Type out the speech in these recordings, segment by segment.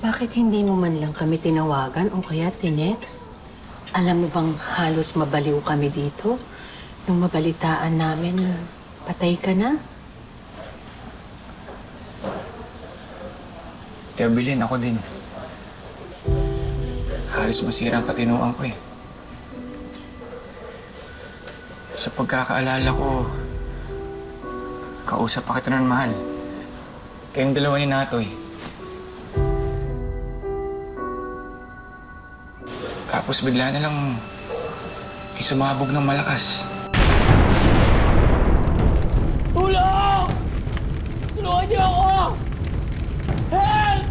Bakit hindi mo man lang kami tinawagan o kaya tinext? Alam mo bang halos mabaliw kami dito? Nung mabalitaan namin, patay ka na? Tia Belen, ako din. Halos masira ang katinuan ko eh. Sa pagkakaalala ko, kausap pa kita nun, mahal. Kayong dalawa ni Natoy. Tapos bigla na lang may sumabog ng malakas. Tulong! Tulungan niyo ako! Help!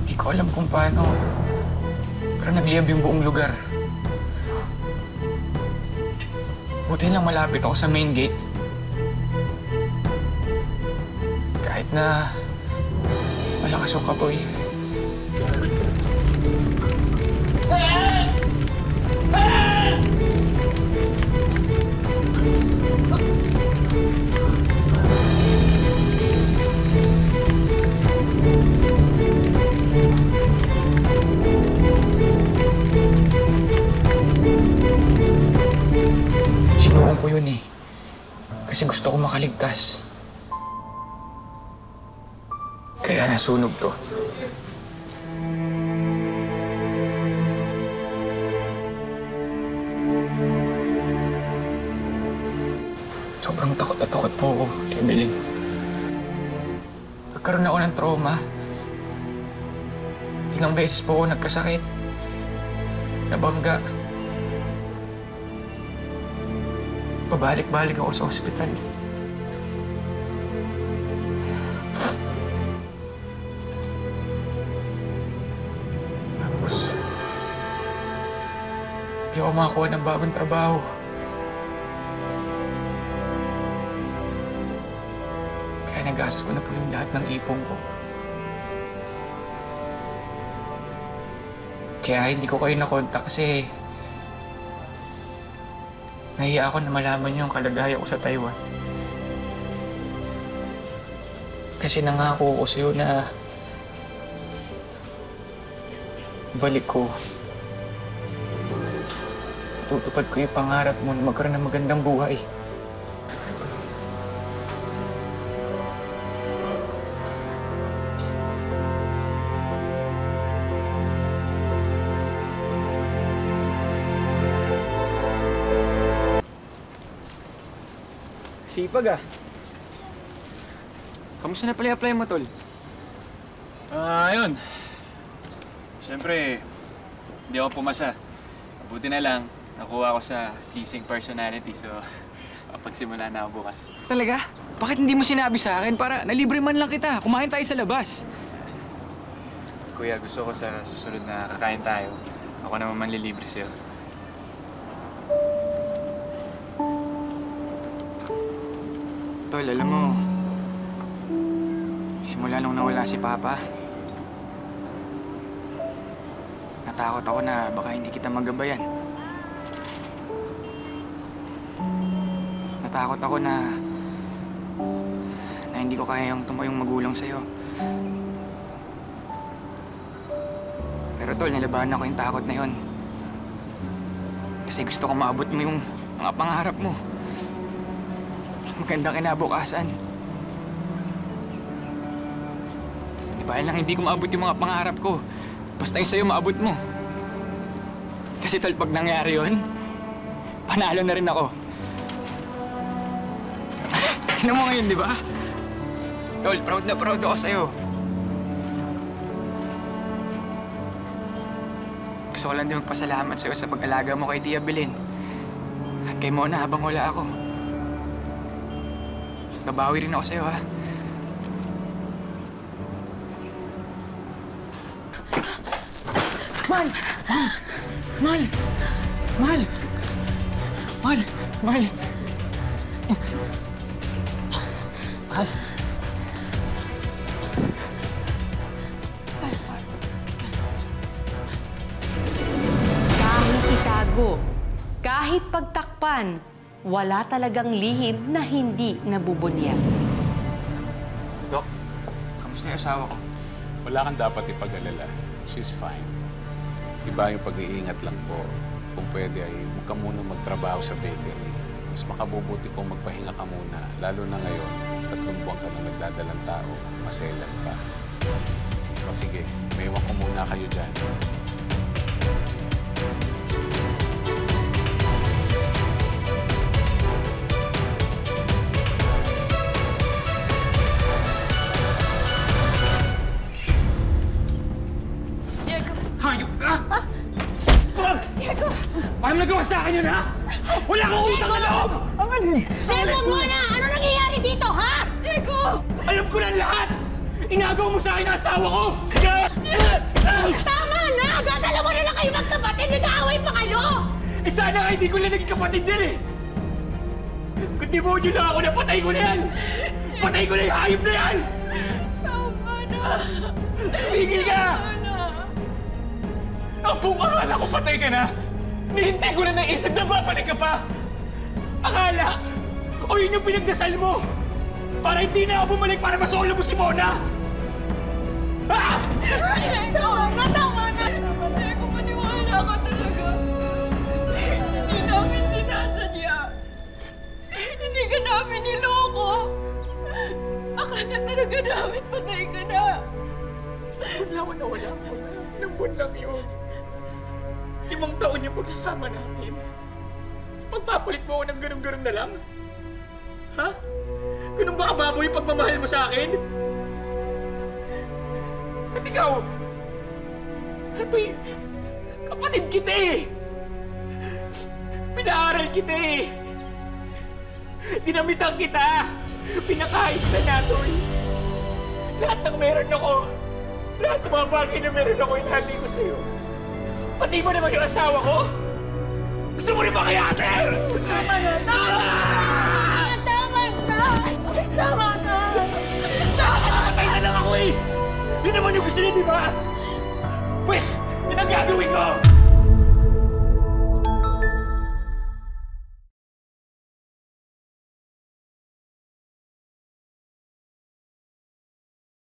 Hindi ko alam kung paano. Pero nagliyab yung buong lugar. Buti lang malapit ako sa main gate. Kahit na malakas yung kapoy. Sinuong ko yun eh. Kasi gusto ko makaligtas. Kaya nasunog to. Sobrang takot na takot po ako, Tia Belen. Nagkaroon ako ng trauma. Ilang beses po ako nagkasakit. Nabangga. Pabalik-balik ako sa ospital. Tapos, di ako makakuha ng bagong trabaho. Kaya nagastos ko na po yung lahat ng ipon ko. Kaya hindi ko kayo nakontak kasi nahiya ako na malaman yung kalagayan ko sa Taiwan. Kasi nangako ko sa'yo na balik ko. Tutupad ko yung pangarap mo na magkaroon ng magandang buhay. Sipag ah. Kamusta na pala i-apply mo, tol? Ayun. Siyempre, hindi ako pumasa. Mabuti na lang, nakuha ako sa pleasing personality, so pagsimula na ako bukas. Talaga? Bakit hindi mo sinabi sa akin para nalibre man lang kita? Kumain tayo sa labas. Kuya, gusto ko sa susunod na kakain tayo. Ako naman manlilibre sa'yo. Tol, alam mo, simula nung nawala si Papa, natakot ako na baka hindi kita magabayan. Natakot ako na hindi ko kayang tumayong magulang sa'yo. Pero tol, nilabanan ako yung takot na yun. Kasi gusto ko maabot mo yung mga pangarap mo. Magandang kinabukasan. Di ba lang hindi ko maabot yung mga pangarap ko. Basta yung sa'yo maabot mo. Kasi tol, pag nangyari yun, panalo na rin ako. Tignan mo ngayon, di ba? Tol, proud na proud ako sa'yo. Gusto ko lang din magpasalamat sa'yo sa pag-alaga mo kay Tia Belen. At kay Mona habang wala ako. Babawi rin ako sa'yo, ha? Mal! Mal! Mal! Mal! Mal! Mal! Kahit itago, kahit pagtakpan, wala talagang lihim na hindi nabubunyag. Dok, kamusta yung asawa ko? Wala kang dapat ipag-alala. She's fine. Iba yung pag-iingat lang po. Kung pwede ay huwag ka muna magtrabaho sa bakery. Mas makabubuti kung magpahinga ka muna. Lalo na ngayon, 3 buwan ka na nagdadalang tao. Maselan pa. O sige, may iwan ko muna kayo dyan. Hayop ka! Diego! Paano nagawa sa akin yun, ha? Wala kang utang na loob! Diego muna! Ano nangyayari dito, ha? Diego! Alam ko na lahat! Inagaw mo sa akin ang asawa ko! Tama na! Dadalawa na lang kayo magkapatid! Nag-aaway pa kayo! Eh sana nga hindi ko lang naging kapatid yan eh! Kung di mo nyo lang ako, napatay ko na yan! Patay ko na yung hayop na yan! Tama na! Tumigil ka! Ang buong akala ko patay ka na! Nihintay ko na naisip na babalik ka pa! Akala! O yun yung pinagdasal mo! Para hindi na ako bumalik para masolo mo si Mona! Ah! Tama na! Diego, maniwala ka talaga. Hindi namin sinasadya. Hindi ka namin niloko. Akala talaga namin patay ka na. Wala ko na wala ko. Ilang buwan lang yun. 5 taon yung pagsasama namin. Magpapalit mo ako ng ganun-ganun na lang? Ha? Ganun ba kababoy yung pagmamahal mo sa akin? At ikaw? Ato'y kapatid kita eh! Pinaaral kita eh! Dinamitan kita! Pinakain kita na ato'y! Lahat ng meron ako! Lahat ng mga bagay na meron ako inahati ko sa'yo. Pati mo naman yung asawa ko? Gusto mo rin ba kaya ate? Tama na! Tama na! Tama na! Nakakapatay na lang ako eh! Yun naman yung gusto niya, di ba? Pwes, yun ang gagawin ko!